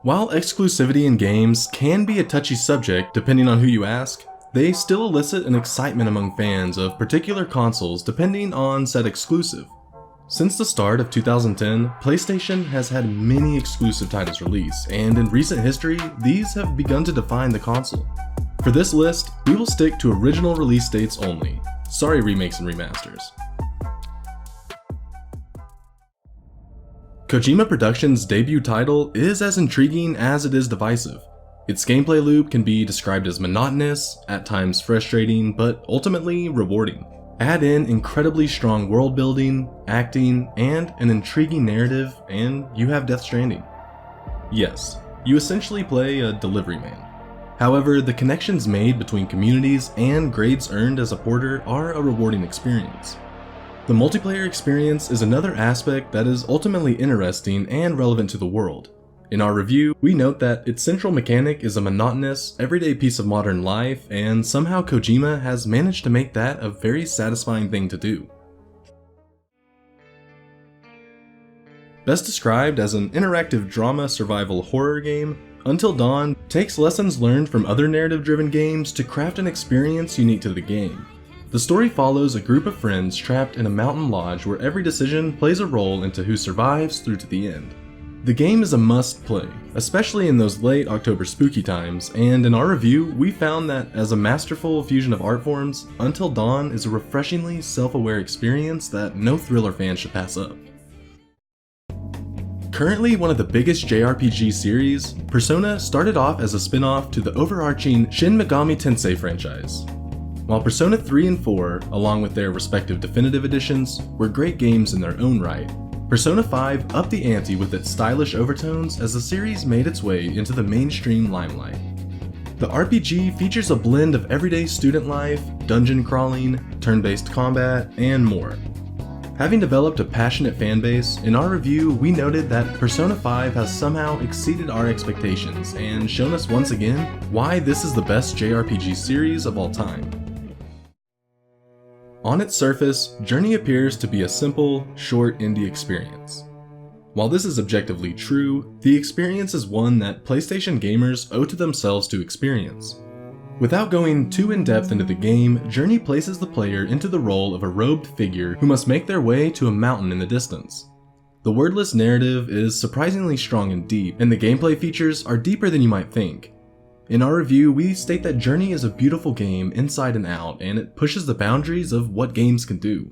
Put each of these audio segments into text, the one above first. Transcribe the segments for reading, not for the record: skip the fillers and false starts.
While exclusivity in games can be a touchy subject depending on who you ask, they still elicit an excitement among fans of particular consoles depending on said exclusive. Since the start of 2010, PlayStation has had many exclusive titles release, and in recent history, these have begun to define the console. For this list, we will stick to original release dates only. Sorry remakes and remasters. Kojima Productions' debut title is as intriguing as it is divisive. Its gameplay loop can be described as monotonous, at times frustrating, but ultimately rewarding. Add in incredibly strong world building, acting, and an intriguing narrative, and you have Death Stranding. Yes, you essentially play a delivery man. However, the connections made between communities and grades earned as a porter are a rewarding experience. The multiplayer experience is another aspect that is ultimately interesting and relevant to the world. In our review, we note that its central mechanic is a monotonous, everyday piece of modern life, and somehow Kojima has managed to make that a very satisfying thing to do. Best described as an interactive drama survival horror game, Until Dawn takes lessons learned from other narrative-driven games to craft an experience unique to the game. The story follows a group of friends trapped in a mountain lodge where every decision plays a role into who survives through to the end. The game is a must-play, especially in those late October spooky times, and in our review, we found that as a masterful fusion of art forms, Until Dawn is a refreshingly self-aware experience that no thriller fan should pass up. Currently one of the biggest JRPG series, Persona started off as a spin-off to the overarching Shin Megami Tensei franchise. While Persona 3 and 4, along with their respective definitive editions, were great games in their own right, Persona 5 upped the ante with its stylish overtones as the series made its way into the mainstream limelight. The RPG features a blend of everyday student life, dungeon crawling, turn-based combat, and more. Having developed a passionate fanbase, in our review we noted that Persona 5 has somehow exceeded our expectations and shown us once again why this is the best JRPG series of all time. On its surface, Journey appears to be a simple, short indie experience. While this is objectively true, the experience is one that PlayStation gamers owe to themselves to experience. Without going too in-depth into the game, Journey places the player into the role of a robed figure who must make their way to a mountain in the distance. The wordless narrative is surprisingly strong and deep, and the gameplay features are deeper than you might think. In our review, we state that Journey is a beautiful game inside and out, and it pushes the boundaries of what games can do.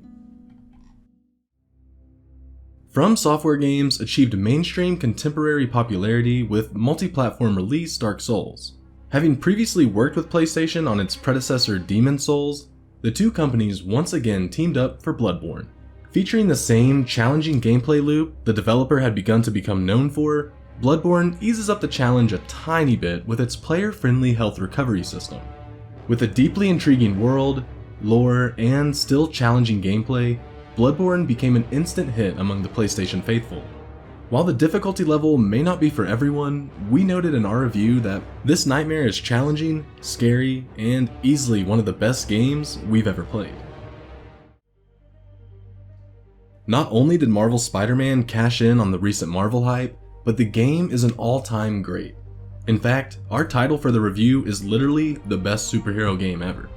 From Software Games achieved mainstream contemporary popularity with multi-platform release Dark Souls. Having previously worked with PlayStation on its predecessor Demon's Souls, the two companies once again teamed up for Bloodborne. Featuring the same challenging gameplay loop the developer had begun to become known for, Bloodborne eases up the challenge a tiny bit with its player-friendly health recovery system. With a deeply intriguing world, lore, and still challenging gameplay, Bloodborne became an instant hit among the PlayStation faithful. While the difficulty level may not be for everyone, we noted in our review that this nightmare is challenging, scary, and easily one of the best games we've ever played. Not only did Marvel's Spider-Man cash in on the recent Marvel hype, but the game is an all-time great. In fact, our title for the review is literally the best superhero game ever.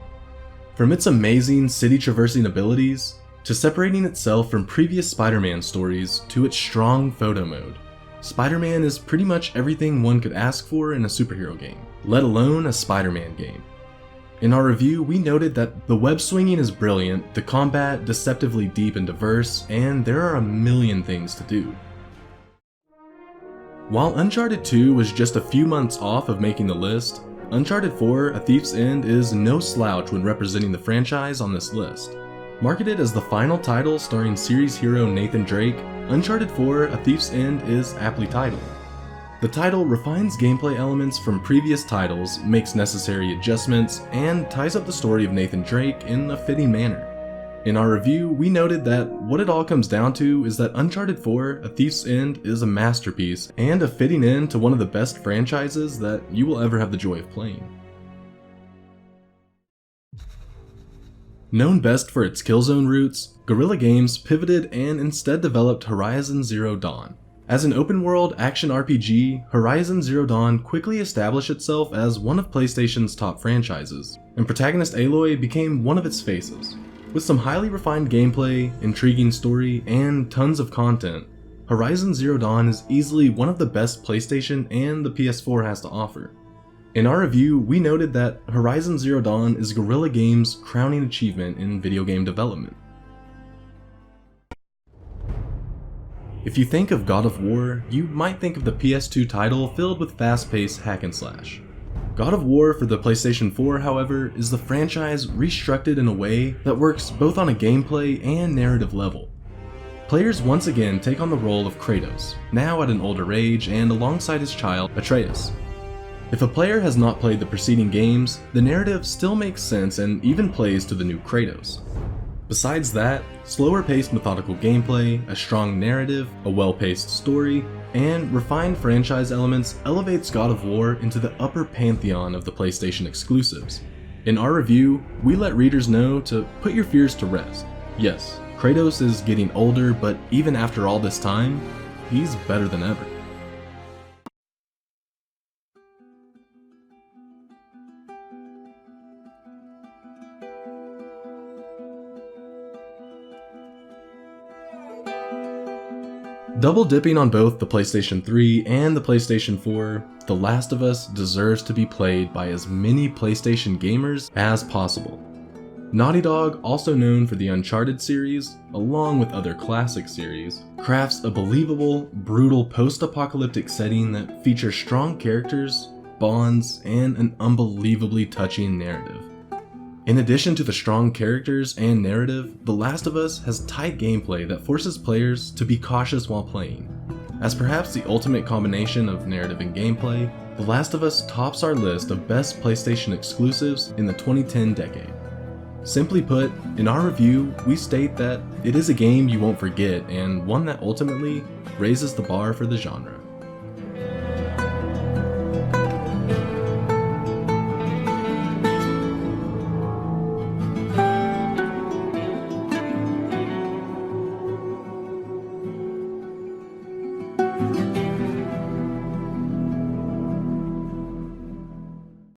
From its amazing city-traversing abilities, to separating itself from previous Spider-Man stories, to its strong photo mode, Spider-Man is pretty much everything one could ask for in a superhero game, let alone a Spider-Man game. In our review, we noted that the web swinging is brilliant, the combat deceptively deep and diverse, and there are a million things to do. While Uncharted 2 was just a few months off of making the list, Uncharted 4: A Thief's End is no slouch when representing the franchise on this list. Marketed as the final title starring series hero Nathan Drake, Uncharted 4: A Thief's End is aptly titled. The title refines gameplay elements from previous titles, makes necessary adjustments, and ties up the story of Nathan Drake in a fitting manner. In our review, we noted that what it all comes down to is that Uncharted 4: A Thief's End is a masterpiece and a fitting end to one of the best franchises that you will ever have the joy of playing. Known best for its Killzone roots, Guerrilla Games pivoted and instead developed Horizon Zero Dawn, As an open-world action RPG, Horizon Zero Dawn quickly established itself as one of PlayStation's top franchises, and protagonist Aloy became one of its faces. With some highly refined gameplay, intriguing story, and tons of content, Horizon Zero Dawn is easily one of the best PlayStation and the PS4 has to offer. In our review, we noted that Horizon Zero Dawn is Guerrilla Games' crowning achievement in video game development. If you think of God of War, you might think of the PS2 title filled with fast-paced hack and slash. God of War for the PlayStation 4, however, is the franchise restructured in a way that works both on a gameplay and narrative level. Players once again take on the role of Kratos, now at an older age and alongside his child, Atreus. If a player has not played the preceding games, the narrative still makes sense and even plays to the new Kratos. Besides that, slower paced methodical gameplay, a strong narrative, a well-paced story, and refined franchise elements elevates God of War into the upper pantheon of the PlayStation exclusives. In our review, we let readers know to put your fears to rest. Yes, Kratos is getting older, but even after all this time, he's better than ever. Double dipping on both the PlayStation 3 and the PlayStation 4, The Last of Us deserves to be played by as many PlayStation gamers as possible. Naughty Dog, also known for the Uncharted series, along with other classic series, crafts a believable, brutal post-apocalyptic setting that features strong characters, bonds, and an unbelievably touching narrative. In addition to the strong characters and narrative, The Last of Us has tight gameplay that forces players to be cautious while playing. As perhaps the ultimate combination of narrative and gameplay, The Last of Us tops our list of best PlayStation exclusives in the 2010 decade. Simply put, in our review, we state that it is a game you won't forget and one that ultimately raises the bar for the genre.